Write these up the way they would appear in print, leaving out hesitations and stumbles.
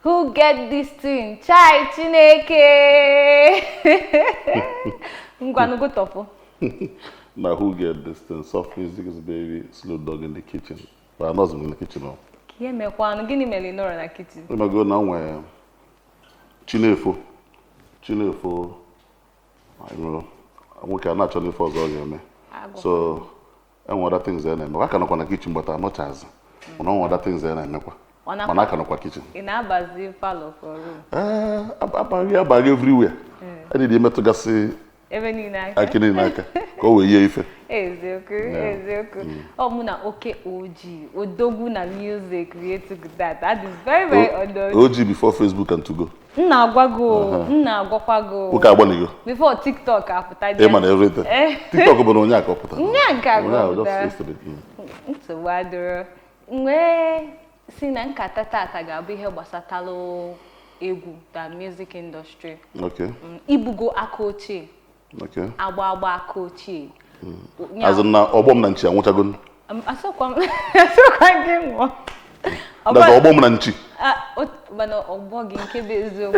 Who get this thing? Chai Chineke. Ngwanugo topo. Now who get this thing? Soft music is baby, Slowdog in the kitchen. But I'm not in the kitchen now. Kiye me kwanu gini meli nora na kitchen. Let me go now where Chinefo. I know. I'm working naturally for Zog. So and other things there. I can't go in the kitchen, but I'm not as. I know other things there. I can't go kitchen. In Abazi follow for room. Bag everywhere. I need to go see. Even in I can't in Naka. Go away, Ife. Oh, Muna, okay, OG. Odogu na music created that. That is very, very Odogu. OG before Facebook and to go. Go. Before TikTok, after everything. TikTok about Onyaka. It's a water. Where Sinan Katata gabi here basatalo egu, the music industry. Okay. Ibugo akoche. Okay. Agba akoche. As in Obom Nanchi, I want to go. I saw game one. That's Obom Nanchi. But no, Obogi Kebezo.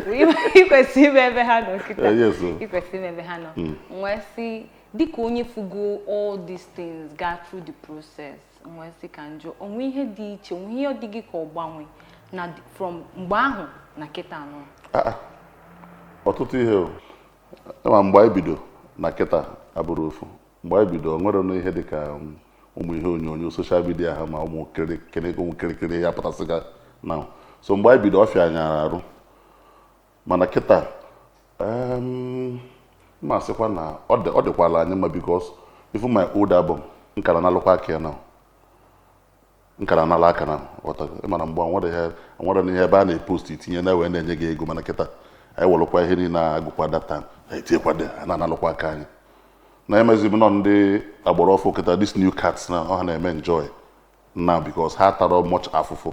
You can see Bevehano. Yes, you can see Bevehano. When see, the Konye Fugo, all these things got through the process. When see Kanjo, and we had the we hear Digi call Bangwe. Now from Mbahu, Naketano. Otuti hill. I'm Bibido, Naketa, Aburufu. Bibido, I'm going to hear the car. On social media, I'm almost carrying up now. So, Bibido, off your Manaketa. Masekwana, or the Kuala because even my old album, in Karanaloka now. In Karanalaka now. What I'm born, what the hell, and what I have a post it in and then you go Manaketa. I will look why he didn't go that time. I take what the and I look what kind. Now, I'm even on the Aborofo, these new cats now, and I enjoy now because I thought much afofo.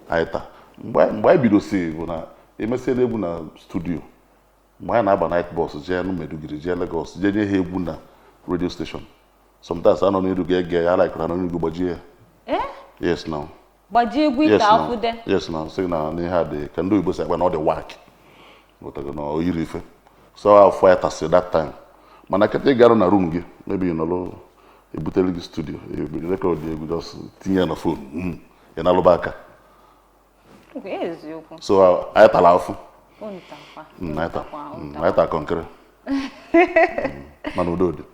I thought, why be to say, when I must say, they will studio. Why not a night boss, Jan Medugri, Lagos, JJ Hebuna radio station. Sometimes I don't need to get gay, I like running to Baji. Yes, now. Baji, we have them. Yes, now. Say now, they had the can do it, but when all the work. What I know, you refer. So I'll fight us at that time. Man, I can't take a room, maybe in a Buteligi studio. You record you just think on a phone. In Alobaka. So I allow. I conquer. Manudod.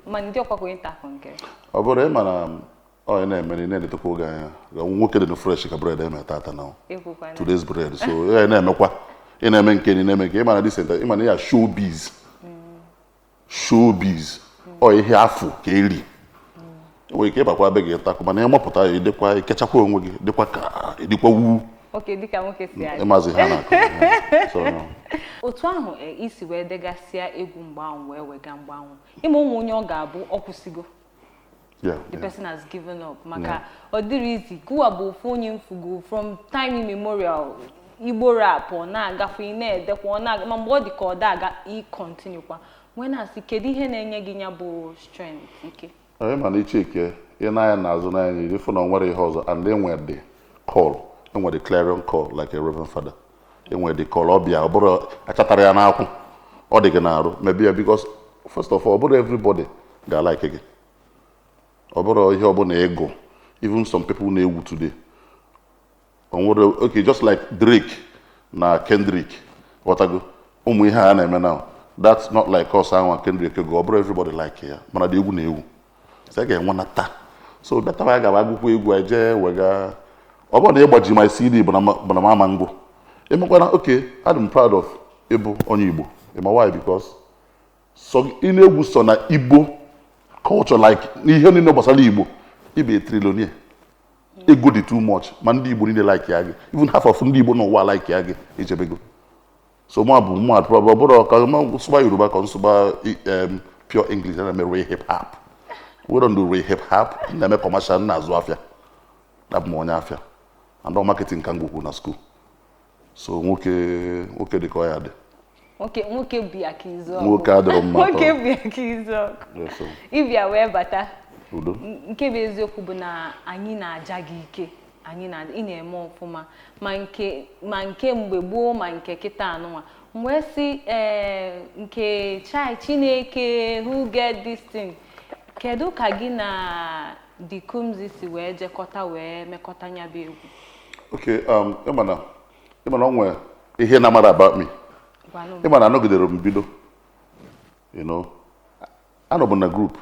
About him, and oh, and then many to go. I'm working in the fresh bread and tata now. Today's bread. So, I know what. In a man can in a man, this center, Imania showbiz. Showbiz. Or a half, Kaili. We keep up a big attack, but I'm up at the quiet catch up on the quaka, the woo. Okay, the Kamoke. So, Otwano is where the Garcia Egumba where we can bound. Imo Gabu, Okusigo. Yeah. The person has given up. Maka, or the reason, go above phone fugu from time immemorial. Igbo rap or na gafine, the one body called that he continue. When I see Kedi Henny Ginyabo strength, I'm an check, and I and Azona, the phone on what he has, and then when they call, and what the clarion call, like a reverend father, and when they call Obia, a Chatariana, or the Ganaro, maybe because, first of all, about everybody got like again. About your ego, even some people know today. Okay, just like Drake, na Kendrick, what I go, now. That's not like us, I want Kendrick to go, but everybody like here. But I do so again, one attack. So that's why I got about my CD, but I'm a mango. Okay, I'm proud of Igbo on Igbo. Why? Because so in a son Igbo culture like Igbo, Igbo a trillionaire. It go too much. Man, the Igbo like Yagi. Even half of the Igbo know what like Yagi. It's a big. So more probably pure English and I'm hip hop. We don't do hip hop. I'm a commercial na Zwafia. That more Nyafia. And no marketing can go to school. So okay the coyade. Okay be a kizo. Okay be a kizo. Yes. If you are wear better. Udo. Nke bezo kubuna anyi na aja gi ike. anyị na ị na-eme ọfụma ma nke mgbe gboo ma nke kịta anụnwa wee sị nke Chineke who get this thing kedu ka gị na the Kumzi si wee jekọta wee mekọta nya bụ egwu? Okay, ịmana onwe ihe na mara about me. Ịmana anọgidere m bido, you know, anọbụ na group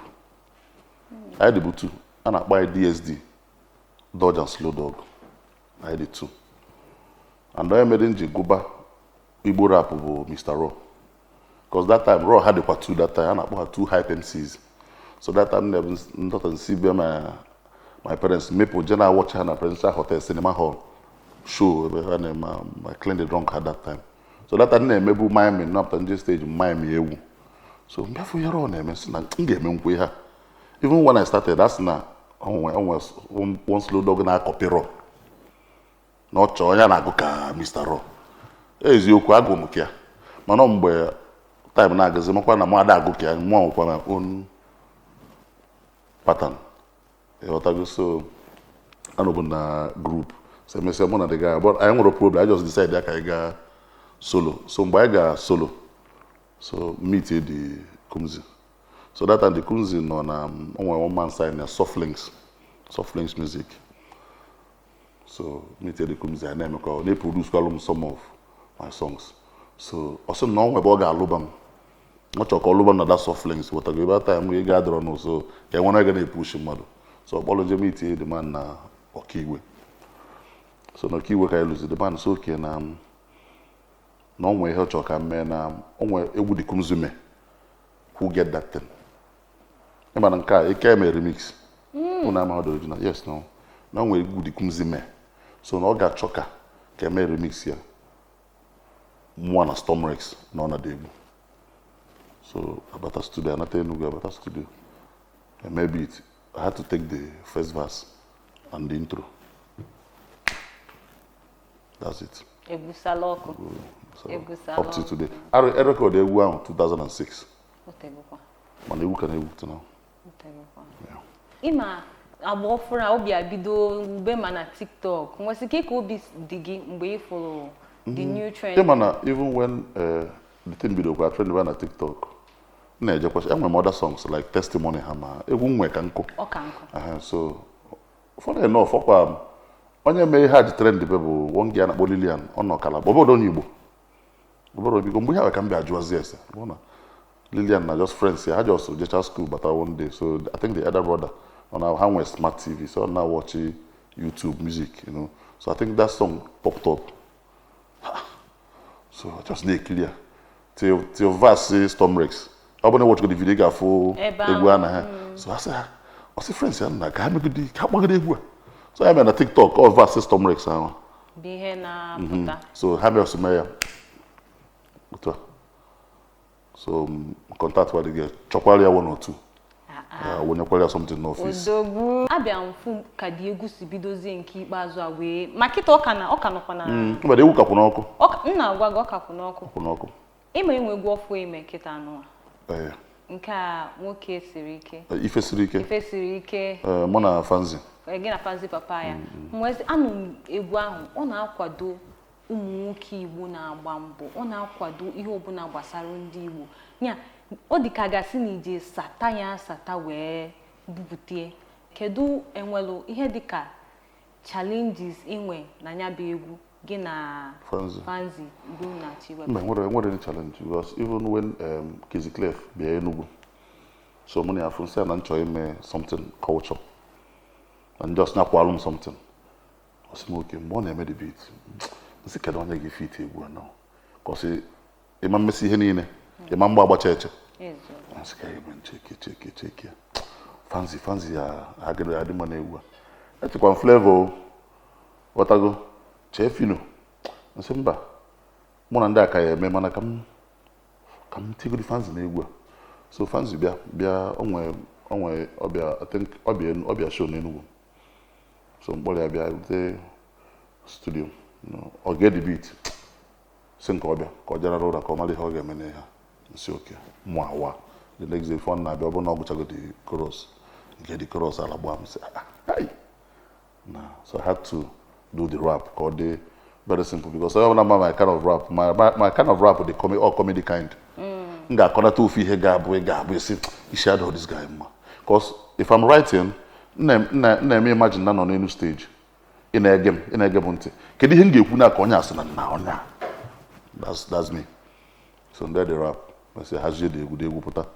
I did two, and I buy DSD, Dodge and Slowdog. I did two. And I made in Guba Igbo Rap of Mr. Raw. Because that time Raw had a two that time, and I had two hype MCs. So that time never not see my parents. Maple Jenna watch her in Presidential Hotel Cinema Hall show and my clean the drunk at that time. So that time maybe Miami, not on just stage Miami. So before you're on them, and even when I started, that's not almost one Slowdog na copy Raw. Not choya na go ka Mr. Raw. Eziokwu agụ m kia. Mana mgbe time na agazi makwa na mụ ada agụ kia, mụ kwa my own pattern. So anọbụ na group. So me say mụ na the guy, but I nwere problem. I just decided that I ga solo. So mgbe I ga solo, so meet the Kumzi. So that time the Kumzi on one man sign Soft Links music. So meet the Kumzi and they produce some of my songs. So also now we bought album. Not your album na that Soft Links. What about time we gather on so they wanna get push model. So apology meet the man na Okiwe. So no Kiwe ka lose the man so okay na no we help your man na onwe egwu the Kumzi me. Who get that thing? Remember nka e came a remix. Una ma the original. Yes no. Now we egwu the Kumzi me. So no ga choka came a remix here. More na Storm Rex, no na Degu. So about a studio, not Enugu, about a studio. And maybe I had to take the first verse and the intro. That's it. Egusaloko. So, up to today. I recorded Egu in 2006. Man, Egu can Egu now. Ima abofra obi abido ube mana TikTok. Mwesi kiko obi digi mgbe follow the new trend. Even when the thing video got trending on TikTok, I'm other songs like Testimony Hammer. So, funny enough, onye may had trend the people one guy na Lilian on no kala. Bobo don't you? Bobo because we have a can be a Juazies. Lilian are just friends. I just school, but I one day. So I think the other brother on our hand was smart TV. So now watching YouTube music, you know. So I think that song popped up. So I just lay clear. Till verse Storm Rex. I want to watch the video for Eguana. So I said, what's the friends? I'm like, I'm going to so I'm on a TikTok or verse Storm Rex. So how many Sumeya? So contact with the girl. Chokwalia 1 or 2. When you call something in office. Abia mfu ka di egwu si bidozie nke ikpeazụ a wee makita ọka nọkwa na But egwu kapụ n'ọkụ. Nna agwa gị ọka kwụ n'ọkụ. Ịma inwe egwu ọfụ ime kịta anụ a. Nke a nwoke siri ike. Ife Sirike. Mụ na Fanzi. Gị na Fanzi papa ya. Mwezi anụ egwu ahụ ọ na-akwado ụmụ nwoke Igbo na-agba mbọ. Ọ na-akwado ihe ọbụla gbasara ndị Igbo. Nya ọ dị ka gasị na ije sata wee bupute. Kedu enwelu ihe dịka challenges inwe na nya bụ egwu gị na Fanzi bụ na Chiwebe? Nwere any challenge because even when Kizzy Clef bịa Enugu, so many afọ say na nchọ ime something culture and just na-akwalụ m something. I say okay, mgbe ọ na-eme the beat, nsi kedu onye ga-efit egwu now because ịma mmesi ihe niile, ịma mgba agbacha eche. Nsi ka ịma check. Fanzi ya agada adi mana egwu. Etikwa flavor watago chefino. Nsi mba. Mụ na ndị aka ya eme mana kam tigo di Fanzi na egwu. So Fanzi bịa onwe ọbịa I think ọbịa show na Enugu. So mkpọrọ ya bịa the studio. Or get the beat. Sing ka ọbịa ka ọ jara roda ka ọ mara ihe ọ ga-eme na ya. Nsi okay. Mụ awa. The next day fun na bịa ọ bụ na ọ gụchago the chorus. Get the chorus ala gba m say hey Nah. So I had to do the rap called the very simple because I remember my kind of rap. My kind of rap, the comedy kind. Nga kona to fi he gabu see he shadow this guy ma. Because if I'm writing, na me imagine na on any stage. In a game nti. Kedu ihe ngekwu na ka onye asị na onya. That's me. So there the rap. I say has you the egwu puta.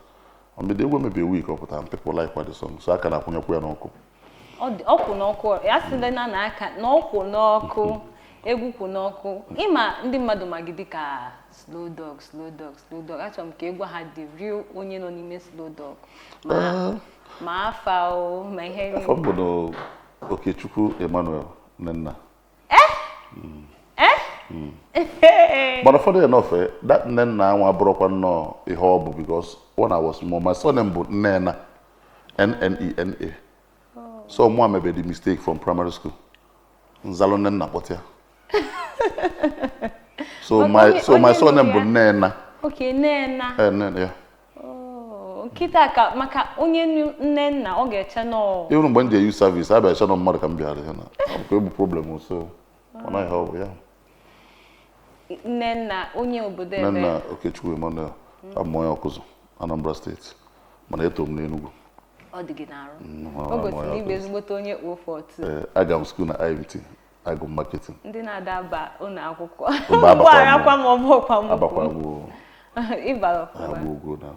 On the egwu maybe a week or puta and people like what the song. So I can akwụnyekwu ya n'ọkụ. Ọkwụ n'ọkụ. Ya sị na aka n'ọkwụ n'ọkụ. Egwu kwụ n'ọkụ. Ịma ndị mmadụ magidi ka Slowdog. Achọrọ m ka egwu ha the real onye nọ n'ime Slowdog. Ma afa o, ma ihe afọ mbodo Okechukwu Emmanuel Nenna. But funny enough, that Nenna I brought no a hobby because when I was small, my surname was Nena, Nnena. So moi made the mistake from primary school. Nzalo Nenna Potia. So my surname was Nena. Okay, Nena. Nena, yeah. Kita ka maka onye Nenna ọ ga-eche no. Even when they use service, I be sure no mother can be here na. Okay, problem so. When I help, yeah. Nenna onye obodo ebe. Nenna Okechukwu Emmanuel. I'm Moyo Okuzu, Anambra State. Mana eto m n'Enugu. Ọ dị gị n'arụ. Ọ gosi n'igbe ezigbote onye O42. Aga m school na IMT, agụ marketing. Ndị na-adaba ụlọ akwụkwọ. Ụgbọarakwa ma ọ bụ ọkwa m. Abakwa m. Ịbara ọkwa. Agụgo na.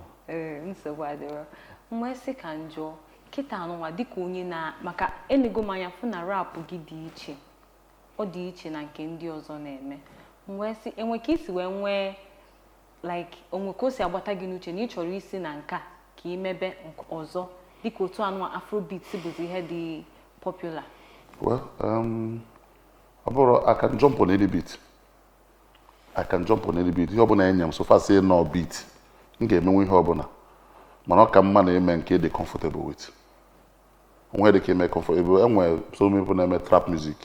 Nsogbu adịrọ. Mgbe si ka njọ kịta anụnwa dịka onye na maka enego manya fụ na rap gị dị iche. Ọ dị iche na nke ndị ọzọ na-eme. Mgbe si enwe ka isi wee nwee like onwe ka o si agbata gị n'uche na ị chọrọ isi na nka ka imebe ọzọ dịka otu anụnwa Afrobeat bụzi ihe dị popular. Well, I can jump on any beat. Ihe ọbụla enye m so far say no beat. M ga-emenwe ihe ọbụla. Mana ọ ka mma na-eme nke dị comfortable with. Onwe dị ka eme comfortable. Enwe so many people na-eme trap music.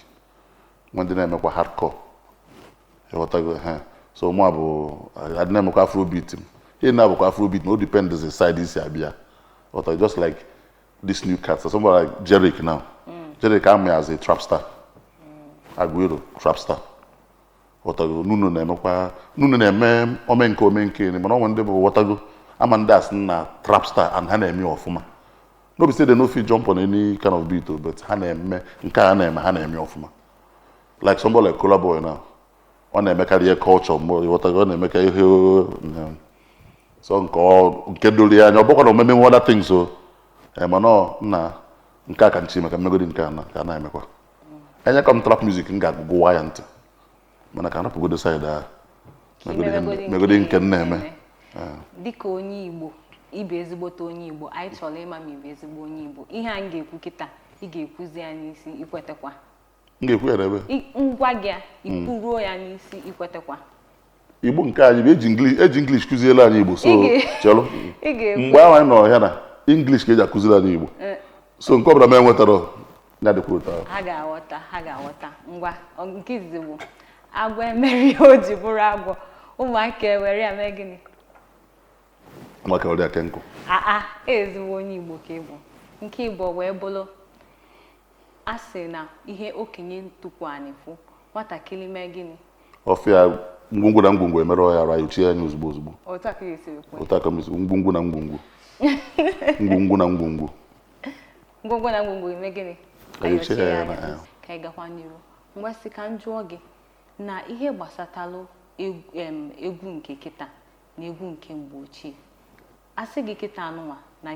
When they na-emekwa hardcore. So mụ abụ adị na-emekwa Afrobeat. Ihe na-abụkwa Afrobeat na o depends the side isi abịa. Just like this new cat. So somebody like Jerick now. Jerick am as a trap star. Aguero trap star. Nunu na-eme omenke mana ọ ndị bụ wọtago ama ndị asị na trap star and ha na-eme ọfụma. No be say they no fit jump on any kind of beat but ha na-eme nke ha na-eme ọfụma. Like somebody like Kola Boy now. Ọ na-emekarị ihe culture wọtago ọ na-emeka ihe so nke doli anya ọ bụkwa na omeme other things so mana na nke a ka nchi maka mmegodi nke a na ka na-emekwa. Anya ka m trap music m ga-agụgụwa ya ntị. Mana ka anapụgodo side a megodi nke na-eme dịka onye Igbo ibe ezigbote onye Igbo anyị chọrọ ịma ma ibe ezigbo onye Igbo ihe anyị ga-ekwu kịta ị ga-ekwuzi ya n'isi ikwetekwa m ga-ekwu ya n'ebe ngwa gị ikwuruo ya n'isi ikwetekwa Igbo nke anyị bụ eji English kụziela anyị Igbo so chelụ mgbe ahụ anyị nọ ya na English ka eji akụziri anyị Igbo so nke ọbụla m enwetara ya dịkwa ụtọ ha ga-aghọta ngwa nke izizi bụ agwọ emeri o ji bụrụ agwọ ụmụaka ewere ya mee gịnị maka ọrịa kenkụ ezigbo onye Igbo ka ịbụ nke Igbo wee bụrụ a sị na ihe okenye ntụkwu anịfụ nwatakịrị mee gịnị ọfịa ngwungwu na ngwungwu emere ọya ara yuchie anya ozugbo otu aka esiri kwe otu aka mesiri ngwungwu na ngwungwu ngwungwu na ngwungwu eme gịnị ka anyị gakwa n'iru mgbe si ka m jụọ gị na ihe gbasatalụ egwu nke kịta na egwu nke mgbe ochie asị gị kịta anụnwa na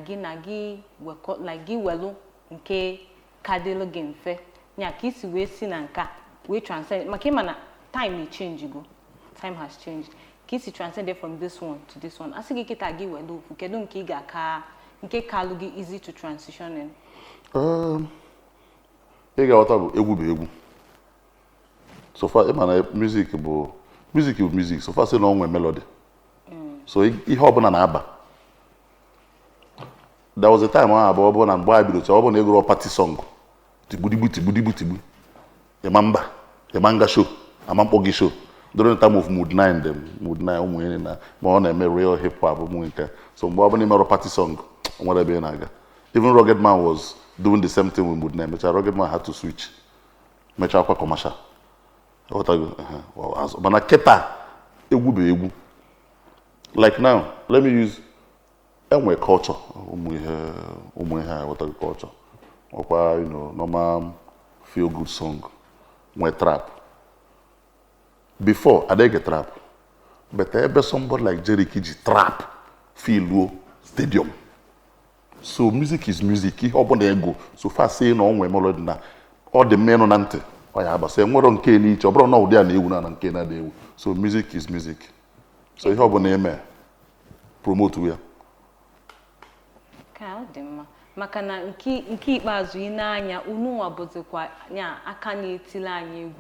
gị welụ nke kadịlụ gị mfe nya ka isi wee si na nka wee transcend maka ịma na time has changed ka isi transcend from this one to this one asị gị kịta gị welụ ofu kedu nke ị ga-aka nke kalụ gị easy to transition in ị ga-aghọta bụ egwu so far ịma na music bụ music so far say na ọ nwee melody so ihe ọbụla na-aba there was a time ọ bụ na mgbe a bidocha ọ bụ na egwuru party song tigbudigbu ịma nga show ama mkpọ gị show during the time of mood 9 ụmụ enyi na ma ọ na-eme real hip hop ụmụ nke so mgbe ọ bụ na imerụ party song nwere ebe ị na-aga even Rugged Man was doing the same thing with mood na mecha rugged man had to switch mecha akwa commercial mana keta egwu be egwu like now let me use enwe culture ụmụ ihe what culture ọkwa normal feel good song nwe trap before I get trap but ebe somebody like Jerry Kiji trap feel low stadium. So music is music. Ihe ọbụla ego so far say na onwe melody na all the men on ante ọ ya abasa nwere nke n'iche ọ bụrụ na ụdị a na-ewu na nke na ewu so music is music. So ihe ọbụla eme promote ya. Ka ọ dị mma maka na nke ikpeazụ ị na-anya unu nwabụzikwa nya aka na-etile anyị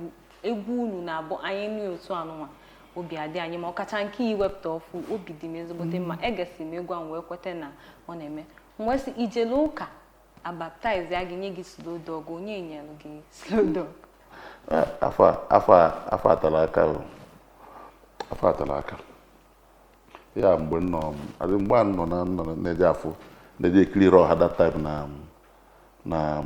egwu unu na-abụ anyị n'otu anụnwa obi adị anyị ma ọkacha nke iwepụta ọfụ obi dị m ezigbote mma egesi m egwu ahụ wee kweta na ọ na-eme mwesi ijele ụka abaptize ya gị nye gị Slowdog onye nyelu gị Slowdog afọ atala aka ya mgbe a nọ na-eje afọ na-eje ekiri ọha that time na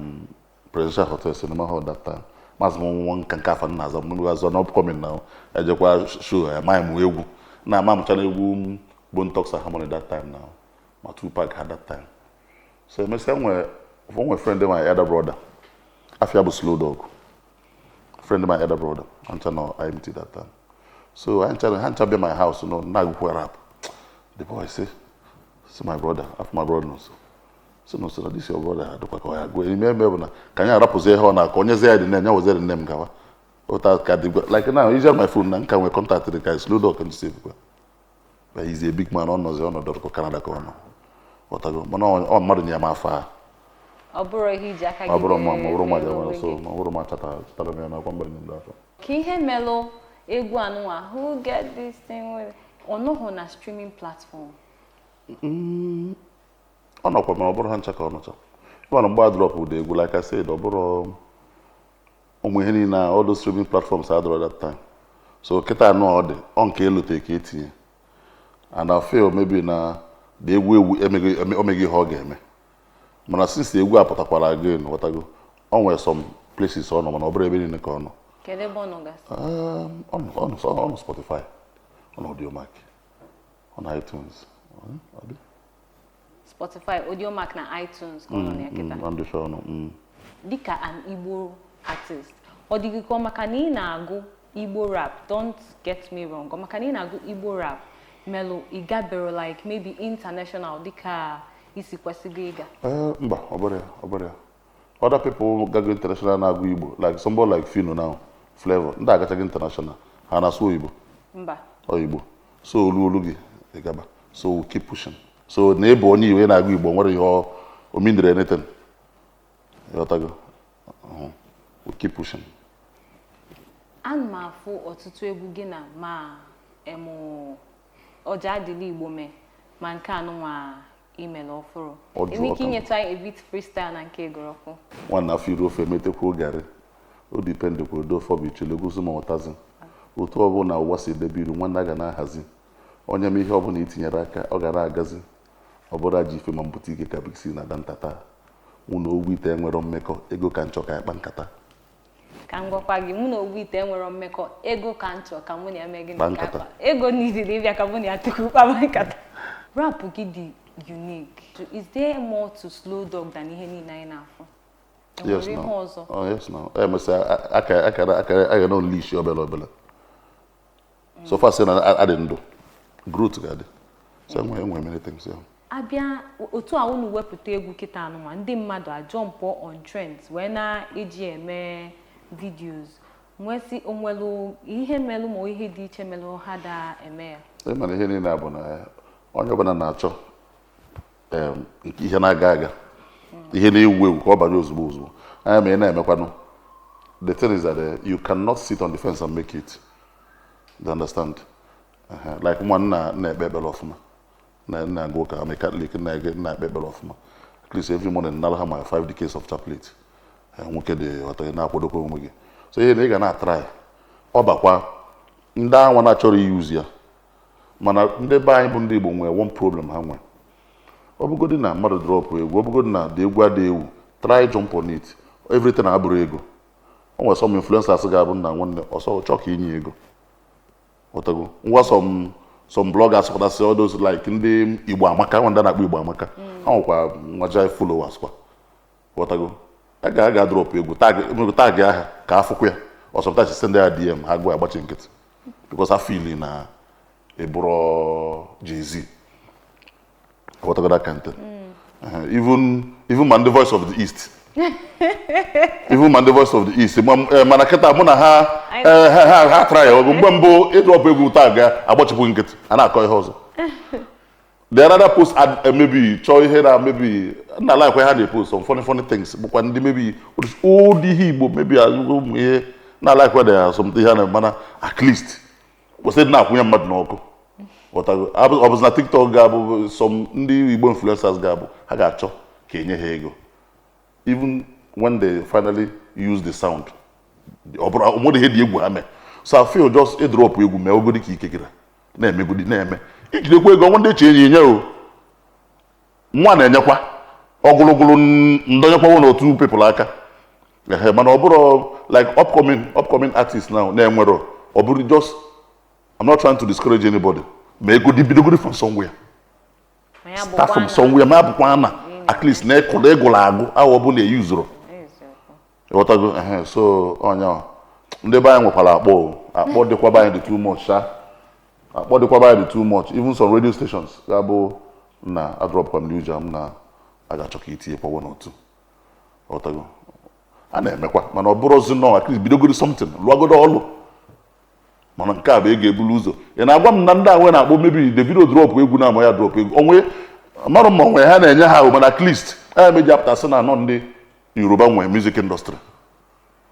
presidential hotel cinema hall that time mazị m nwa nka afọ nna azọ mmiri azọ na upcoming na ejekwa show amaghị m egwu na ama mụcha na egwu Bone Thugs and Harmony that time na ma Tupac had that time. So emesịa nwe friend my elder brother afia bụ Slowdog friend my elder brother ancha no IMT that time. So ancha be my house na agụkwa rap. The boy say my brother after my brother no so this your brother adokwa ka ya go remember na ka nya rapụzie ihe ọ na ka onye ze ya dị na nya wozere nne m gawa ota ka dị like now use my phone na nka nwe contact the guy Slowdog can save kwa but he's a big man on the Canada ka ọ nọ ọtago mana ọ mmadụ nye m afọ a ọ bụrụ ihe iji aka gị ọ bụrụ ma jawara so ma bụrụ ma chatara m na kwamba ndị afọ ka ihe melụ egwu anụnwa who get this thing with ọnụhụ na streaming platform ọ nọkwa ma ọ bụrụ ha ncha ka ọ nọcha mana mgbe a drop ụda egwu like I said ọ bụrụ ụmụ ihe niile all those streaming platforms I drop that time so kịta anụ ọ dị ọ nke elote ka etinye and I feel maybe na the egwu omegi ihe ọ ga-eme mana since egwu apụtakwara again watago ọ nwere some places ọ nọ mana ọ bụrụ ebe niile ka ọ nọ kedu ebe ọ nọ gasị ọ nọ Spotify ọ nọ Audiomack ọ nọ iTunes Spotify Audiomack na iTunes ka ọ nọ na ya kịta dịka an Igbo artist ọ dịgịkọ maka na ị na-agụ Igbo rap don't get me wrong maka na ị na-agụ Igbo rap Melo igabero like maybe international dịka isi kwesịrị ịga mba ọ bụrụ ya other people gago international na-agụ Igbo like somebody like Fino now Flavor ndị agachaghị international ha na-asụ Igbo mba Igbo so olu gị ịgaba so we'll keep pushing so na ebe onye iwe na-agụ Igbo nwere ihe o mindere anything yotago we'll keep pushing ana m afụ ọtụtụ egwu gị na ma ọja adịla Igbo mee ma nke anụnwa email ọfụrụ enwe ike inyeta a bit freestyle na nke egorọkụ nwanne afọ iri ofe emetekwa ogari o dipendekwa odo fọbụ ichele gosi ma ọtazi otu ọbụla ụwa si edebe iru nwanne a ga na-ahazi onye m ihe ọbụla itinyere aka ọ ga na-agazi ọ bụrụ aji ife ma mpụta ike ka biksi na ada ntata mụ na ogwu ite nwere mmekọ ego ka nchọ ka ya kpa nkata ka m gwakwa gị mụ na ogwu ite nwere mmekọ ego ka nchọ ka mụ na ya mee gị nkata ego n'izili ịbịa ka mụ na ya tupu kpaba nkata rap gị dị unique is there more to Slowdog than ihe niile anyị na-afụ yes no yes no emesịa aka na unleash obele so far say na adị ndụ growth ga-adị so enwe many things ya abịa otu a unu wepụta egwu kịta anụnwa ndị mmadụ ajọmpụ on trends wee na-eji eme videos nwesị onwelu ihe melụ ma ihe dị iche melụ ha da eme ya mana ihe niile bụ na onye ọbụla na-achọ nke ihe na-aga aga ihe na-ewu ewu ka ọ banye ozugbo anya ma ị na-emekwanụ the thing is that you cannot sit on the fence and make it you understand like nwanna na-ekpe ekpere ọfụma na-aga ụka I'm a Catholic na-ekpe ekpere ọfụma at least every morning nala ha my 5 decades of chaplet nwoke dị ọtọ na-akwadokwa onwe gị so ihe na ị ga na-atry ọ bakwa ndị anwa na-achọrọ iyuzi ya mana ndị be anyị bụ ndị Igbo nwere one problem ha nwere ọ bụgodị na mmadụ drọpụ egwu ọ bụgodị na dị egwu adị ewu try jump on it. Everything abụrụ ego. O nwere some influencers ga-abụ na nwanne ọsọ chọọ ka inye ego. Ọtago. Ngwa some bloggers for that all those like ndị Igbo amaka wanda na-akpọ Igbo amaka. Ha nwekwa nwaja followers kwa. Ọtago. Aga drop ego tag aha ka afụkwa ya. Or sometimes send their DM ha gwa agbachi nkịtị. Because I feel na eburo Jay-Z. Whatever that kind of even man the voice of the East. Even man the voice of the East. Manaketa muna ha try mgbe mbụ drop egwu tag agbachipu nkịtị ana akọ ihe ọzọ. The other post maybe chọọ ihe na maybe na like ha dey post some funny things bụkwa ndị maybe old Igbo maybe azụgo ihe na like where there are something here na at least was it na akwụnye mmadụ n'ọkụ. Ọ bụ na TikTok ga-abụ some ndị Igbo influencers ga-abụ ha ga-achọ ka enye ha ego even when they finally use the sound ọ bụrụ ụmụdị ihe dị egwu ha mee. So I feel just drop egwu mee ogodi ka ike kira na-emegodi na-eme ijidekwa ego nwa ndị eche enye o nwa na-enyekwa ọgụlụgụlụ ndonyekwa one or two people aka mana ọ bụrụ like upcoming artists now na-enwero ọ bụrụ just I'm not trying to discourage anybody. May go bidogori from somewhere. Start from somewhere. May abukwana at least na ego lagu awo bu na use ro. Whatever. So onya ndị ba anyị nwekwara akpọ dịkwa ba anyị too much sha. Akpọ dịkwa ba anyị too much even some radio stations ga-abụ na drop from new jam na aga chọka itinye kwa one or two. Whatever. A na-emekwa mana ọ bụrụ ozi no at least bidogori something lụagodo ọlụ. Mana nke a bụ ego ebulu ụzọ ị na-agwa m na ndị a nwe na-akpọ mebi Davido drop egwu na ama ya drop egwu onwe mara mma onwe ha na-enye ha mana at least meji apụtasị na anọ ndị Yoruba nwe music industry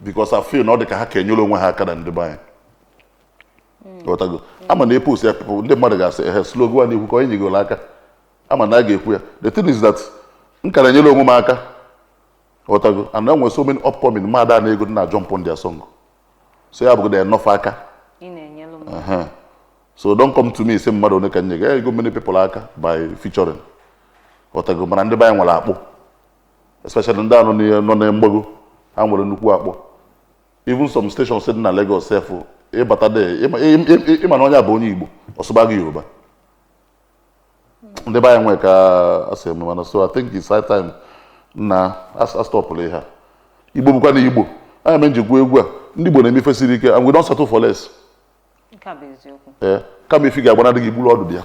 because I feel na ọ dị ka ha ka enyere onwe ha aka na ndị be anyị. Ama na epost ya people ndị mmadụ ga-asị ehe Slowdog na-ekwu ka onye nyegoro aka ama na a ga-ekwu ya. The thing is that m ka na-enyere onwe m aka and I nwere so many upcoming mmadụ a na-ego na jump on their song so ya bụgodo enough aka. So don't come to me say mmadụ one ka nye ga go many people aka by featuring. Mana ndị be anyị nwere akpụ especially ndị nọ na mgbago ha nwere nnukwu akpụ. Even some stations dị na Lagos sef ịbata de ịma na onye a bụ onye Igbo ọsụba gị Yoruba. Ndị be anyị nwe ka asị m mana so I think it's high time na stopụrụ ihe a. Igbo bụkwa na Igbo anya m njikwa egwu a ndị Igbo na-eme Ife Sirike and we don't settle for less. Kama ifi ga-agba na adịghị igburu ọdụ dị ya.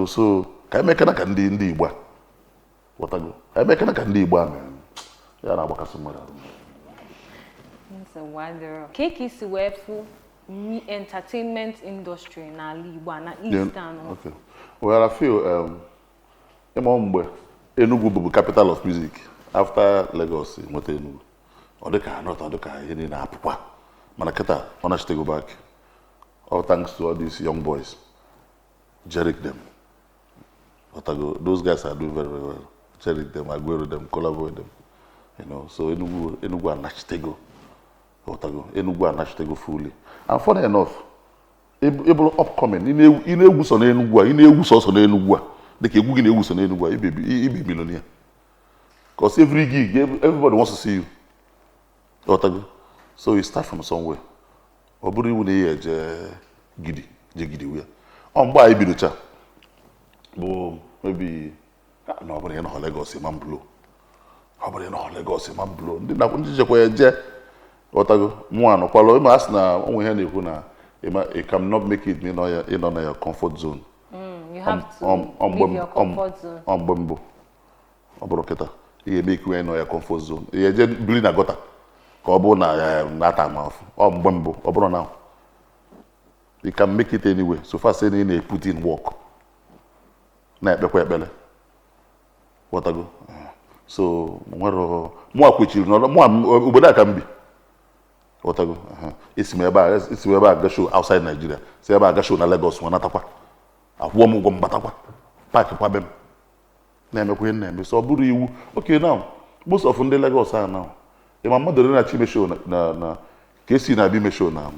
So ka emekana ka ndị Igbo a ka emekana ka ndị Igbo a ya na-agbakasị mmadụ arụ. Ka isi wee fụ entertainment industry n'ala Igbo na East and okay. Well, I feel ịma mgbe Enugu bụ capital of music after Lagos nweta Enugu ọ dị ka anọta ọ dị ka ihe niile na-apụkwa mana kịta ọ na-achịtego back all thanks to all these young boys Jerick them those guys are doing very well. Jerick them, Aguero them, collaborate them, you know. So Enugu anachitego Enugu anachitego fully and funny enough able upcoming in egwu so na Enugu a in egwu so na Enugu a dịka egwu gị na egwu so na Enugu a ibe millionaire because every gig everybody wants to see you. So you start from somewhere. Ọ bụrụ iwu na ihe je gidi wia ọ mgbe anyị bidocha bụ maybe na ọ bụrụ na Lagos ma mblo ọ bụrụ na Lagos ma mblo ndị na ndị jekwa ya je mụ anọkwala ịma asị na onwe ihe na-ekwu na you cannot make it ịnọ na your comfort zone. You have to leave your comfort zone. Mgbe mbụ ọ bụrụ kịta ihe eme ikwu ya nọ ya comfort zone ihe je bili na gota ka ọ bụ na ata ma afọ mgbe mbụ ọ bụrụ na you can make it anyway so far say na put in work na ekpekwa ekpele so nwere mụ akwechiri na mụ obodo aka mbi isi m ebe a ga show outside Nigeria si ebe a ga show na Lagos nwa natakwa akwụọ m ụgwọ mbatakwa paaki kwa be m na-emekwa ihe na-eme so ọ bụrụ iwu okay now most of ndị Lagos a now ịma mmadụ ole na-achị ime show na ka esi na-abịa ime show na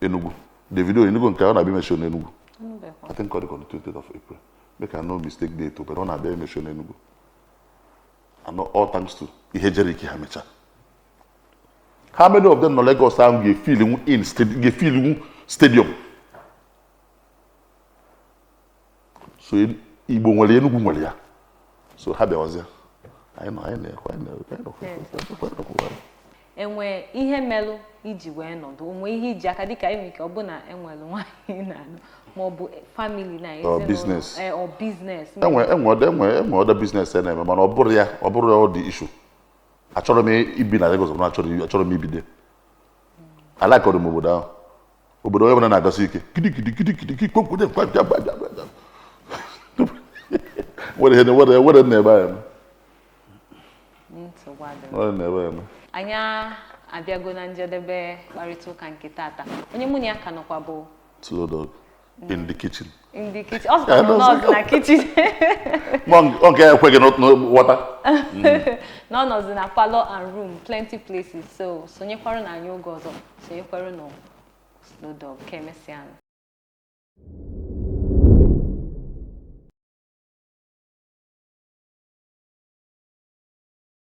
Enugu Davido Enugu nke ọ na-abịa ime show na Enugu I think on the 20th of April make I no mistake date but ọ na-abịa ime show na Enugu and all thanks to ihe Jerike ha mecha. How many of them no Lagos ahụ ga-feel stadium? So Igbo nwere Enugu nwere ya. So ha bịawazie. Enwe ihe melụ iji wee nọdụ, onwe ihe iji aka dịka ime ka ọ bụ na enwere nwaanyị na-anụ ma ọ bụ family na ezinụlọ business. Or business. Enwe other business na-eme mana ọ bụrụ ya ọ dị issue. Achọrọ m ibi na Lagos, achọrọ m ibide. Alakọrọ m obodo ahụ. Obodo onye na-agasi ike. Kidi kpọkwude were na-ebe anyị. Anyị abịago na njedebe kparịta ụka nke tata. Onye mụ na ya ka nọkwa bụ Slowdog in the kitchen. In the kitchen. Also, nọọsụ na kitchen. Okay, ekweghị n'water. Nọọsụ na parlor and room, plenty places. So sonyekwara na anyị oge ọzọ. Sonyekwara na Slowdog. Ka emesịa.